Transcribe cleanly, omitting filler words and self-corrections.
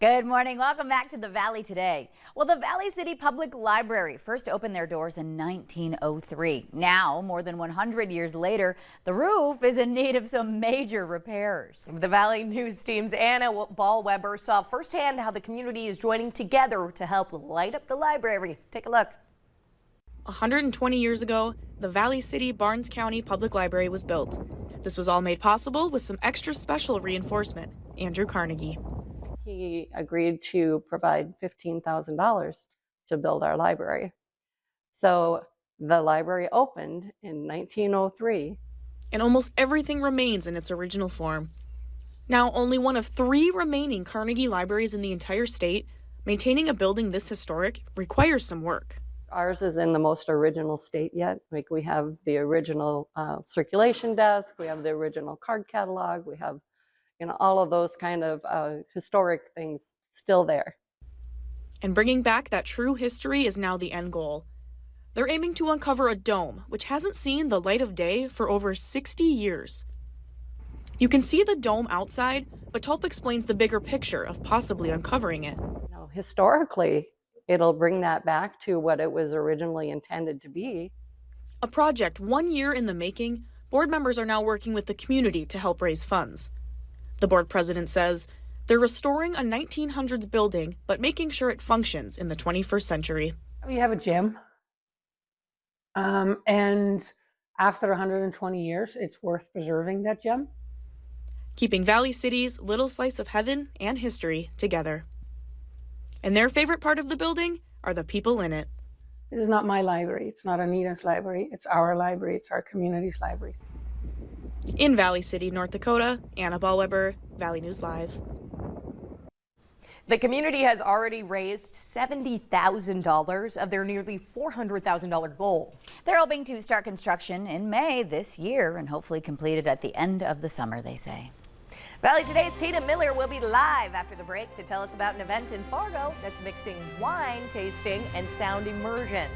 Good morning. Welcome back to the Valley today. Well, the Valley City Public Library first opened their doors in 1903. Now, more than 100 years later, the roof is in need of some major repairs. The Valley News team's Anna Ball-Weber saw firsthand how the community is joining together to help light up the library. Take a look. 120 years ago, the Valley City Barnes County Public Library was built. This was all made possible with some extra special reinforcement. Andrew Carnegie. He agreed to provide $15,000 to build our library. So the library opened in 1903. And almost everything remains in its original form. Now, only one of 3 remaining Carnegie libraries in the entire state, maintaining a building this historic requires some work. Ours is in the most original state yet. Like, we have the original circulation desk, we have the original card catalog, we have all of those kind of historic things still there. And bringing back that true history is now the end goal. They're aiming to uncover a dome, which hasn't seen the light of day for over 60 years. You can see the dome outside, but Tulp explains the bigger picture of possibly uncovering it. Historically, it'll bring that back to what it was originally intended to be. A project 1 year in the making, board members are now working with the community to help raise funds. The board president says they're restoring a 1900s building, but making sure it functions in the 21st century. We have a gym, and after 120 years, it's worth preserving that gym. Keeping Valley City's little slice of heaven and history together. And their favorite part of the building are the people in it. This is not my library. It's not Anita's library. It's our library. It's our community's library. In Valley City, North Dakota, Anna Ball-Weber, Valley News Live. The community has already raised $70,000 of their nearly $400,000 goal. They're hoping to start construction in May this year and hopefully complete it at the end of the summer, they say. Valley Today's Tina Miller will be live after the break to tell us about an event in Fargo that's mixing wine tasting and sound immersion.